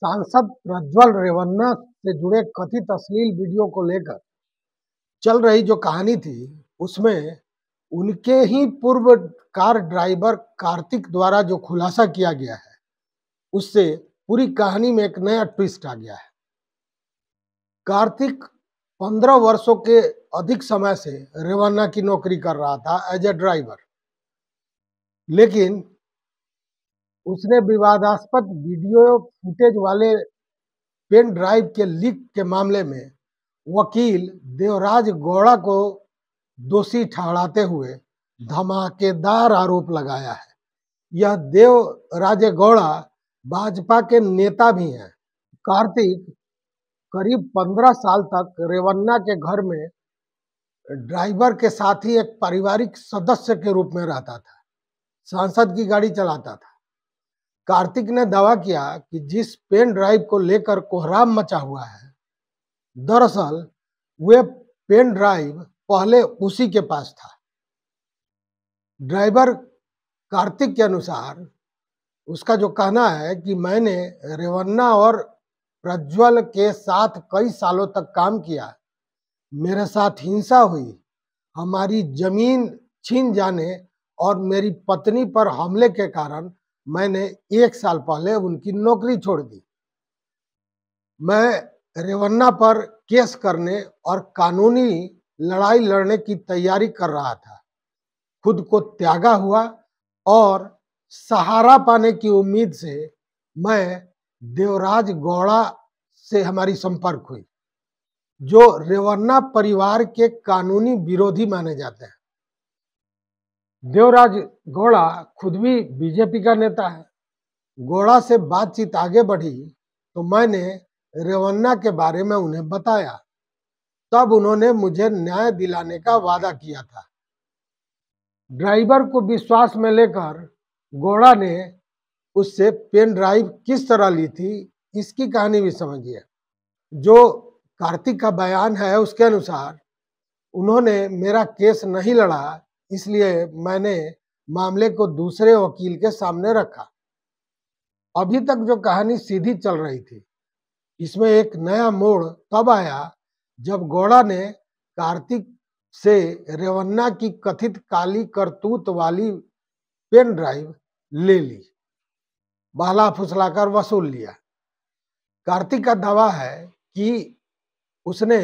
सांसद प्रज्वल रेवन्ना से जुड़े कथित अश्लील वीडियो को लेकर चल रही जो कहानी थी, उसमें उनके ही पूर्व कार ड्राइवर कार्तिक द्वारा जो खुलासा किया गया है, उससे पूरी कहानी में एक नया ट्विस्ट आ गया है। कार्तिक 15 वर्षों के अधिक समय से रेवन्ना की नौकरी कर रहा था एज ए ड्राइवर, लेकिन उसने विवादास्पद वीडियो फुटेज वाले पेन ड्राइव के लीक के मामले में वकील देवराज गौड़ा को दोषी ठहराते हुए धमाकेदार आरोप लगाया है। यह देवराज गौड़ा भाजपा के नेता भी हैं। कार्तिक करीब 15 साल तक रेवन्ना के घर में ड्राइवर के साथ ही एक पारिवारिक सदस्य के रूप में रहता था, सांसद की गाड़ी चलाता था। कार्तिक ने दावा किया कि जिस पेन ड्राइव को लेकर कोहराम मचा हुआ है, दरअसल वे पेन ड्राइव पहले उसी के पास था। ड्राइवर कार्तिक के अनुसार उसका जो कहना है कि मैंने रेवन्ना और प्रज्वल के साथ कई सालों तक काम किया, मेरे साथ हिंसा हुई, हमारी जमीन छीन जाने और मेरी पत्नी पर हमले के कारण मैंने 1 साल पहले उनकी नौकरी छोड़ दी। मैं रेवन्ना पर केस करने और कानूनी लड़ाई लड़ने की तैयारी कर रहा था। खुद को त्यागा हुआ और सहारा पाने की उम्मीद से मैं देवराज गौड़ा से हमारी संपर्क हुई, जो रेवन्ना परिवार के कानूनी विरोधी माने जाते हैं। देवराज गौड़ा खुद भी बीजेपी का नेता है। गौड़ा से बातचीत आगे बढ़ी तो मैंने रेवन्ना के बारे में उन्हें बताया, तब उन्होंने मुझे न्याय दिलाने का वादा किया था। ड्राइवर को विश्वास में लेकर गौड़ा ने उससे पेन ड्राइव किस तरह ली थी, इसकी कहानी भी समझिए। जो कार्तिक का बयान है, उसके अनुसार उन्होंने मेरा केस नहीं लड़ा, इसलिए मैंने मामले को दूसरे वकील के सामने रखा। अभी तक जो कहानी सीधी चल रही थी, इसमें एक नया मोड़ तब आया जब गौड़ा ने कार्तिक से रेवन्ना की कथित काली करतूत वाली पेन ड्राइव ले ली, बहला फुसलाकर वसूल लिया। कार्तिक का दावा है कि उसने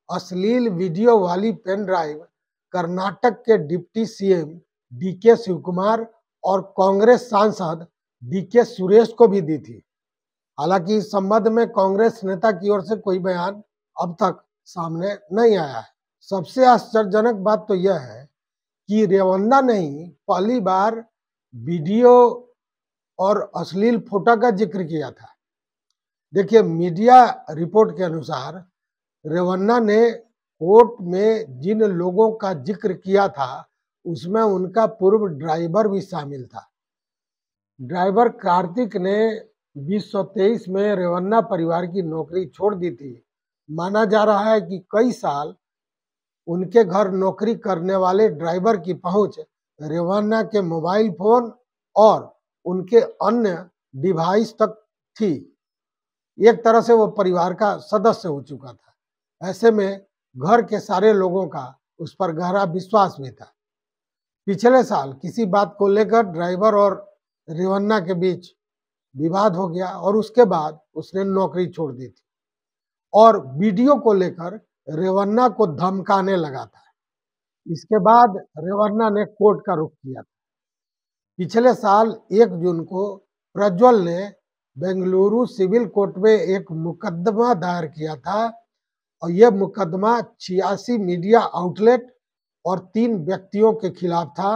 अश्लील वीडियो वाली पेन ड्राइव कर्नाटक के डिप्टी सीएम डीके शिवकुमार और कांग्रेस सांसद डीके सुरेश को भी दी थी। हालांकि इस संबंध में कांग्रेस नेता की ओर से कोई बयान अब तक सामने नहीं आया है। सबसे आश्चर्यजनक बात तो यह है कि रेवन्ना ने ही पहली बार वीडियो और अश्लील फोटो का जिक्र किया था। देखिए, मीडिया रिपोर्ट के अनुसार रेवन्ना ने कोर्ट में जिन लोगों का जिक्र किया था, उसमें उनका पूर्व ड्राइवर भी शामिल था। ड्राइवर कार्तिक ने 2023 में रेवन्ना परिवार की नौकरी छोड़ दी थी। माना जा रहा है कि कई साल उनके घर नौकरी करने वाले ड्राइवर की पहुंच रेवन्ना के मोबाइल फोन और उनके अन्य डिवाइस तक थी। एक तरह से वो परिवार का सदस्य हो चुका था। ऐसे में घर के सारे लोगों का उस पर गहरा विश्वास भी था। पिछले साल किसी बात को लेकर ड्राइवर और रेवन्ना के बीच विवाद हो गया और उसके बाद उसने नौकरी छोड़ दी थी और वीडियो को लेकर रेवन्ना को धमकाने लगा था। इसके बाद रेवन्ना ने कोर्ट का रुख किया था। पिछले साल 1 जून को प्रज्वल ने बेंगलुरु सिविल कोर्ट में एक मुकदमा दायर किया था और यह मुकदमा 86 मीडिया आउटलेट और 3 व्यक्तियों के खिलाफ था,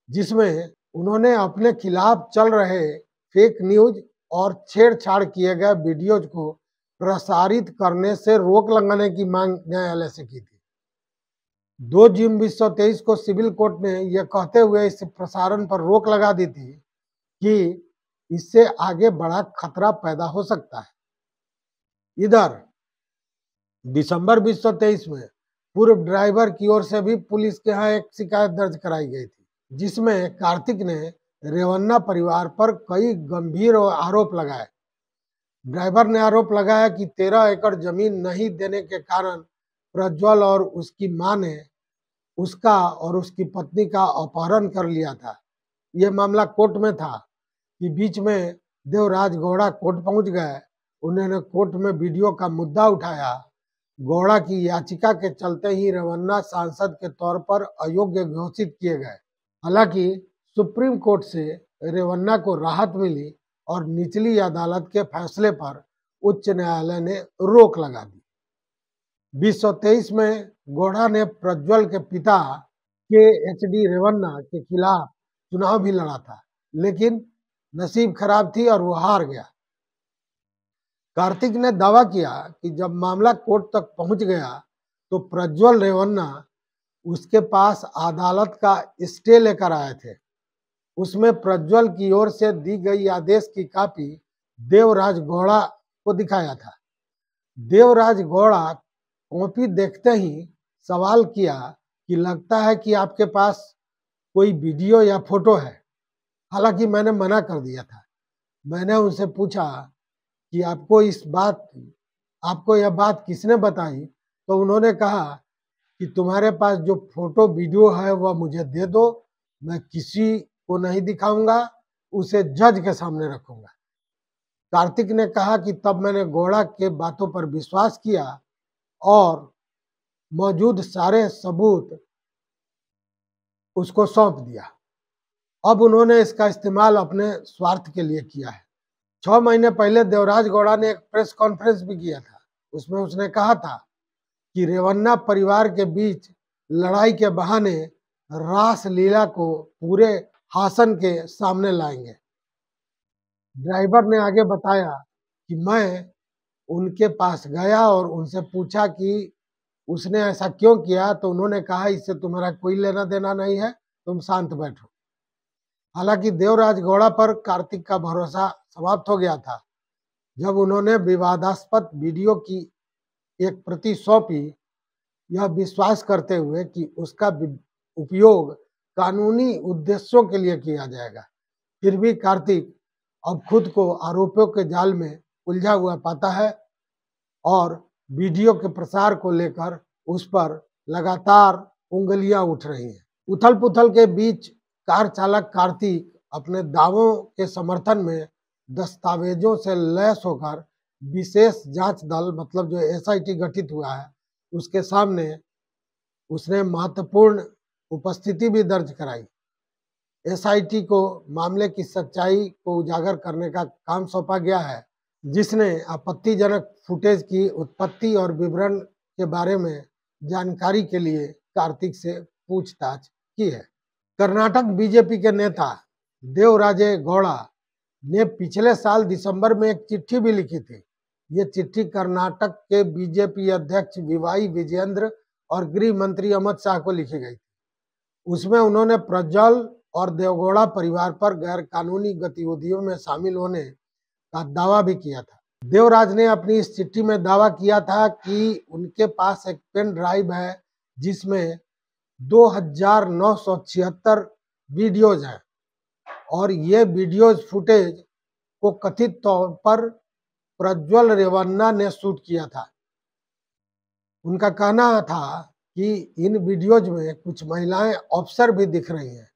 जिसमें उन्होंने अपने खिलाफ चल रहे फेक न्यूज और छेड़छाड़ किए गए वीडियोज को प्रसारित करने से रोक लगाने की मांग न्यायालय से की थी। 2 जून 2023 को सिविल कोर्ट ने यह कहते हुए इस प्रसारण पर रोक लगा दी थी कि इससे आगे बड़ा खतरा पैदा हो सकता है। इधर दिसंबर 2023 में पूर्व ड्राइवर की ओर से भी पुलिस के यहाँ एक शिकायत दर्ज कराई गई थी, जिसमें कार्तिक ने रेवन्ना परिवार पर कई गंभीर आरोप लगाए। ड्राइवर ने आरोप लगाया कि 13 एकड़ जमीन नहीं देने के कारण प्रज्वल और उसकी मां ने उसका और उसकी पत्नी का अपहरण कर लिया था। यह मामला कोर्ट में था कि बीच में देवराज गौड़ा कोर्ट पहुंच गए। उन्होंने कोर्ट में वीडियो का मुद्दा उठाया। गौड़ा की याचिका के चलते ही रेवन्ना सांसद के तौर पर अयोग्य घोषित किए गए। हालांकि सुप्रीम कोर्ट से रेवन्ना को राहत मिली और निचली अदालत के फैसले पर उच्च न्यायालय ने रोक लगा दी। 2023 में गौड़ा ने प्रज्वल के पिता के एच.डी. रेवन्ना के खिलाफ चुनाव भी लड़ा था, लेकिन नसीब खराब थी और वो हार गया। कार्तिक ने दावा किया कि जब मामला कोर्ट तक पहुंच गया तो प्रज्वल रेवन्ना उसके पास अदालत का स्टे लेकर आए थे। उसमें प्रज्वल की ओर से दी गई आदेश की कॉपी देवराज गौड़ा को दिखाया था। देवराज गौड़ा कॉपी देखते ही सवाल किया कि लगता है कि आपके पास कोई वीडियो या फोटो है। हालांकि मैंने मना कर दिया था। मैंने उनसे पूछा कि आपको यह बात किसने बताई, तो उन्होंने कहा कि तुम्हारे पास जो फोटो वीडियो है वह मुझे दे दो, मैं किसी को नहीं दिखाऊंगा, उसे जज के सामने रखूंगा। कार्तिक ने कहा कि तब मैंने गौड़ा के बातों पर विश्वास किया और मौजूद सारे सबूत उसको सौंप दिया। अब उन्होंने इसका इस्तेमाल अपने स्वार्थ के लिए किया है। 6 महीने पहले देवराज गौड़ा ने एक प्रेस कॉन्फ्रेंस भी किया था। उसमें उसने कहा था कि रेवन्ना परिवार के बीच लड़ाई के बहाने रास लीला को पूरे हासन के सामने लाएंगे। ड्राइवर ने आगे बताया कि मैं उनके पास गया और उनसे पूछा कि उसने ऐसा क्यों किया, तो उन्होंने कहा इससे तुम्हारा कोई लेना देना नहीं है, तुम शांत बैठो। हालांकि देवराज गौड़ा पर कार्तिक का भरोसा समाप्त हो गया था जब उन्होंने विवादास्पद वीडियो की एक प्रति सौंपी, यह विश्वास करते हुए कि उसका उपयोग कानूनी उद्देश्यों के लिए किया जाएगा। फिर भी कार्तिक अब खुद को आरोपों के जाल में उलझा हुआ पाता है और वीडियो के प्रसार को लेकर उस पर लगातार उंगलियां उठ रही हैं। उथल पुथल के बीच कार चालक कार्तिक अपने दावों के समर्थन में दस्तावेजों से लैस होकर विशेष जांच दल मतलब जो एसआईटी गठित हुआ है उसके सामने उसने महत्वपूर्ण उपस्थिति भी दर्ज कराई। एसआईटी को मामले की सच्चाई को उजागर करने का काम सौंपा गया है, जिसने आपत्तिजनक फुटेज की उत्पत्ति और विवरण के बारे में जानकारी के लिए कार्तिक से पूछताछ की है। कर्नाटक बीजेपी के नेता देवराजे गौड़ा ने पिछले साल दिसंबर में एक चिट्ठी भी लिखी थी। ये चिट्ठी कर्नाटक के बीजेपी अध्यक्ष वीवाई विजयेंद्र और गृह मंत्री अमित शाह को लिखी गई थी। उसमें उन्होंने प्रज्वल और देवगौड़ा परिवार पर गैर कानूनी गतिविधियों में शामिल होने का दावा भी किया था। देवराज ने अपनी इस चिट्ठी में दावा किया था कि उनके पास एक पेन ड्राइव है जिसमें 2976 वीडियोज हैं और ये वीडियोज फुटेज को कथित तौर पर प्रज्वल रेवन्ना ने शूट किया था। उनका कहना था कि इन वीडियोज में कुछ महिलाएं अफसर भी दिख रही हैं।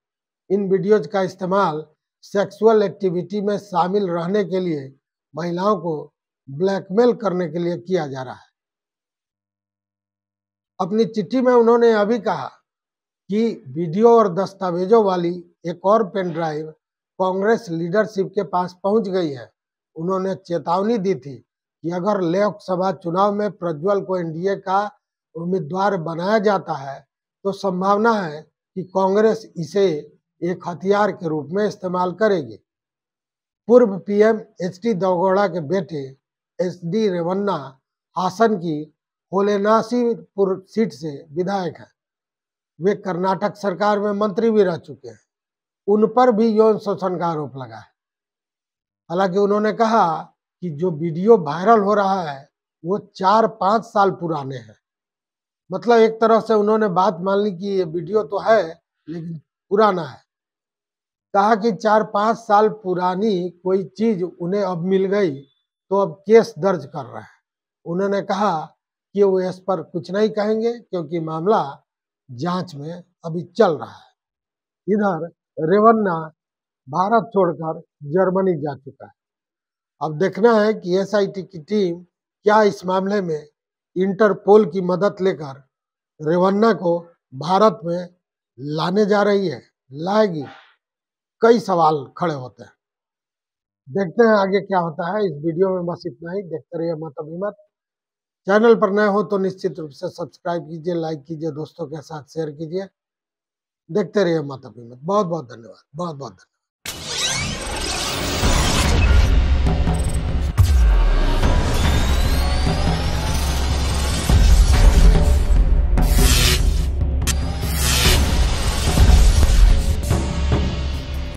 इन वीडियोज का इस्तेमाल सेक्सुअल एक्टिविटी में शामिल रहने के लिए महिलाओं को ब्लैकमेल करने के लिए किया जा रहा है। अपनी चिट्ठी में उन्होंने अभी कहा कि वीडियो और दस्तावेजों वाली एक और पेन ड्राइव कांग्रेस लीडरशिप के पास पहुंच गई है। उन्होंने चेतावनी दी थी कि अगर लोकसभा चुनाव में प्रज्वल को एनडीए का उम्मीदवार बनाया जाता है तो संभावना है कि कांग्रेस इसे एक हथियार के रूप में इस्तेमाल करेगी। पूर्व पीएम एच.डी. देवगौड़ा के बेटे एच.डी. रेवन्ना हासन की होलेनासीपुर सीट से विधायक हैं। वे कर्नाटक सरकार में मंत्री भी रह चुके हैं। उन पर भी यौन शोषण का आरोप लगा है। हालांकि उन्होंने कहा कि जो वीडियो वायरल हो रहा है वो 4-5 साल पुराने हैं। मतलब एक तरह से उन्होंने बात मान ली कि ये वीडियो तो है लेकिन पुराना है। कहा कि 4-5 साल पुरानी कोई चीज उन्हें अब मिल गई तो अब केस दर्ज कर रहे हैं। उन्होंने कहा कि वो इस पर कुछ नहीं कहेंगे क्योंकि मामला जांच में अभी चल रहा है। इधर रेवन्ना भारत छोड़कर जर्मनी जा चुका है। अब देखना है कि एसआईटी की टीम क्या इस मामले में इंटरपोल की मदद लेकर रेवन्ना को भारत में लाने जा रही है, लाएगी। कई सवाल खड़े होते हैं। देखते हैं आगे क्या होता है। इस वीडियो में बस इतना ही। देखते रहिए मत अभिमत। चैनल पर नए हो तो निश्चित रूप से सब्सक्राइब कीजिए, लाइक कीजिए, दोस्तों के साथ शेयर कीजिए। देखते रहिए मत अभिमत। बहुत बहुत धन्यवाद, बहुत बहुत धन्यवाद।